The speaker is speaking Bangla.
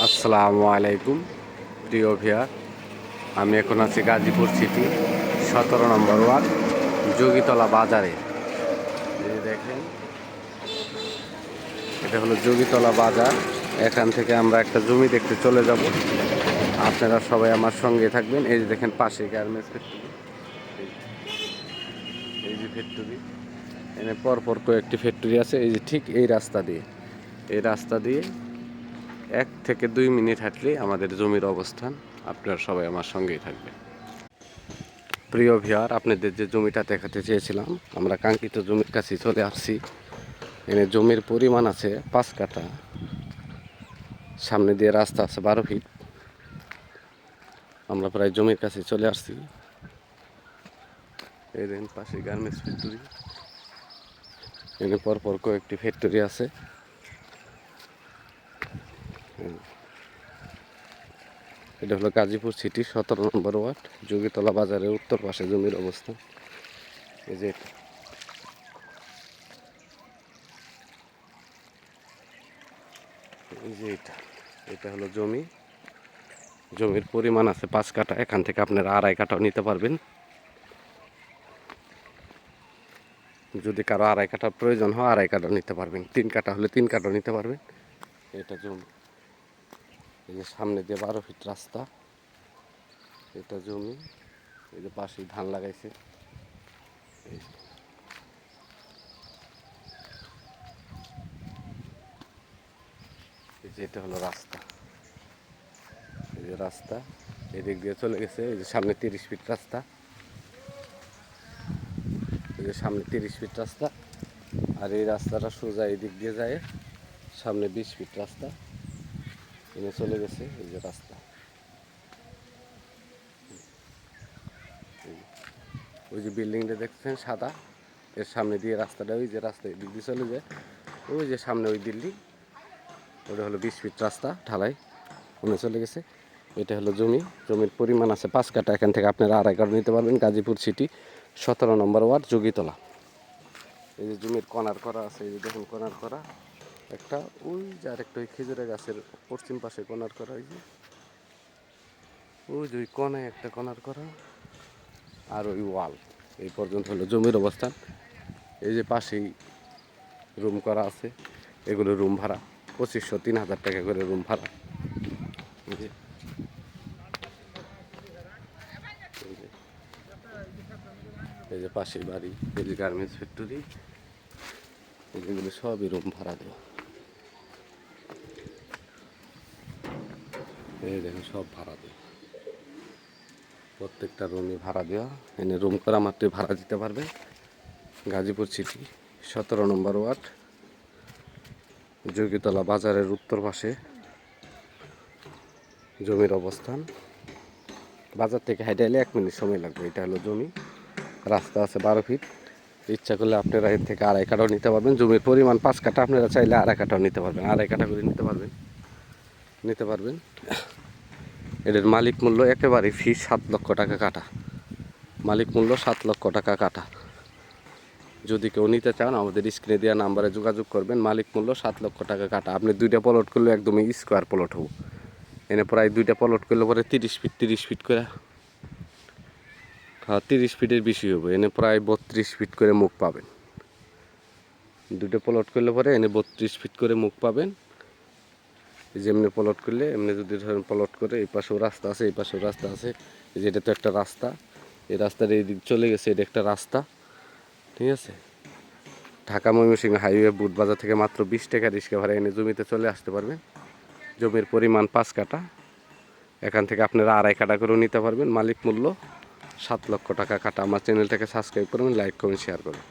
আসসালামু আলাইকুম প্রিয় ভিউয়ার, আমি এখন আছি গাজীপুর সিটি 17 নম্বর ওয়ার্ড যোগীতলা বাজারে। এই দেখেন, এটা হলো যোগীতলা বাজার। এখান থেকে আমরা একটা জমি দেখতে চলে যাব। আপনারা সবাই আমার সঙ্গে থাকবেন। এই যে দেখেন পাশে গার্মেন্টস ফ্যাক্টরি, এই যে ফ্যাক্টরি, এখানে পরপর কয়েকটি ফ্যাক্টরি আছে। এই যে ঠিক এই রাস্তা দিয়ে 1 থেকে 2 মিনিট হাঁটলেই আমাদের জমির অবস্থান। আপনারা সবাই আমার সঙ্গেই থাকবেন। প্রিয় ভিউয়ার, আপনাদের যে জমিটা দেখাতে চেয়েছিলাম, আমরা কাঙ্ক্ষিত জমির কাছে চলে আসছি। এখানে জমির পরিমাণ আছে 5 কাঠা। সামনে দিয়ে রাস্তা আছে 12 ফিট। আমরা প্রায় জমির কাছে চলে আসছি। এই দেখেন পাশে গার্মেন্টস ফ্যাক্টরি, এখানে পরপর কয়েকটি ফ্যাক্টরি আছে। এটা হলো গাজীপুর সিটি 17 নম্বর ওয়ার্ড যোগীতলা বাজারের উত্তর পাশে জমির অবস্থান। এই যে এটা হলো জমির পরিমাণ আছে 5 কাঠা। এখান থেকে আপনারা 2.5 কাঠাও নিতে পারবেন। যদি কারো 2.5 কাঠার প্রয়োজন হয় 2.5 কাঠাও নিতে পারবেন। 3 কাঠা হলে 3 কাঠাও নিতে পারবেন। এটা জমি, এই যে সামনে দিয়ে 12 ফিট রাস্তা, এটা জমি। এই যে পাশেই ধান লাগাইছে। এই যে এটা হলো রাস্তা, এই যে রাস্তা এদিক দিয়ে চলে গেছে। এই যে সামনে 30 ফিট রাস্তা, এই যে সামনে 30 ফিট রাস্তা। আর এই রাস্তাটা সোজা এদিক দিয়ে যায়, সামনে 20 ফিট রাস্তা এনে চলে গেছে। এই যে রাস্তা, ওই যে বিল্ডিংটা দেখছেন সাদা, এর সামনে দিয়ে রাস্তাটা, ওই যে রাস্তা এদিক দিয়ে চলে যায়। ওই যে সামনে ওই বিল্ডিং, ওটা হলো 20 ফিট রাস্তা ঢালাই ওনে চলে গেছে। এটা হলো জমির পরিমাণ আছে 5 কাঠা। এখান থেকে আপনারা 2.5 কাঠা নিতে পারবেন। গাজীপুর সিটি 17 নম্বর ওয়ার্ড যোগীতলা। এই যে জমির কর্নার করা আছে, এই যে দেখুন কর্নার করা একটা, ওই যে আরেকটা ওই খেজুরের গাছের পশ্চিম পাশে কর্নার করা, ওই যে ওই কোনায় একটা কর্নার করা, আর ওই ওয়াল। এই পর্যন্ত হলো জমির অবস্থান। এই যে পাশেই রুম করা আছে, এগুলো রুম ভাড়া 2500-3000 টাকা করে রুম ভাড়া। এই যে পাশেই বাড়ি, এই যে গার্মেন্টস ফ্যাক্টরি, এগুলো সবই রুম ভাড়া দেওয়া। এই দেখেন সব ভাড়া দেওয়া, প্রত্যেকটা রুমই ভাড়া দেওয়া। এনে রুম করা মাত্রই ভাড়া দিতে পারবে। গাজীপুর সিটি 17 নম্বর ওয়ার্ড যোগীতলা বাজারের উত্তর পাশে জমির অবস্থান। বাজার থেকে হাইটে এলে 1 মিনিট সময় লাগবে। এটা হলো জমি, রাস্তা আছে 12 ফিট। ইচ্ছা করলে আপনারা এর থেকে 2.5 কাঠাও নিতে পারবেন। জমির পরিমাণ 5 কাঠা, আপনারা চাইলে 2.5 কাঠাও নিতে পারবেন। 2.5 কাঠা করে নিতে পারবেন। এদের মালিক মূল্য একেবারে ফি 7 লক্ষ টাকা কাটা। মালিক মূল্য 7 লক্ষ টাকা কাটা। যদি কেউ নিতে চান আমাদের স্ক্রিনে দেওয়া নাম্বারে যোগাযোগ করবেন। মালিক মূল্য 7 লক্ষ টাকা কাটা। আপনি 2টা প্লট করলে একদমই স্কোয়ার প্লট হবো। এনে প্রায় 2টা প্লট করলে পরে 30 ফিট করে, 30 ফিটের বেশি হবে। এনে প্রায় 32 ফিট করে মুখ পাবেন। 2টা প্লট করলে পরে এনে 32 ফিট করে মুখ পাবেন। যেমনি প্লট করলে এমনি, যদি ধরেন প্লট করে এই পাশেও রাস্তা আছে, এই পাশেও রাস্তা আছে। এই যে এটা তো একটা রাস্তা, এই রাস্তার এই দিক চলে গেছে, এটা একটা রাস্তা, ঠিক আছে। ঢাকা ময়মনসিংহ হাইওয়ে বুটবাজার থেকে মাত্র 20 টাকা রিক্সা ভাড়া এনে জমিতে চলে আসতে পারবেন। জমির পরিমাণ 5 কাঠা। এখান থেকে আপনারা 2.5 কাঠা করেও নিতে পারবেন। মালিক মূল্য 7 লক্ষ টাকা কাটা। আমার চ্যানেলটাকে সাবস্ক্রাইব করবেন, লাইক করুন, শেয়ার করুন।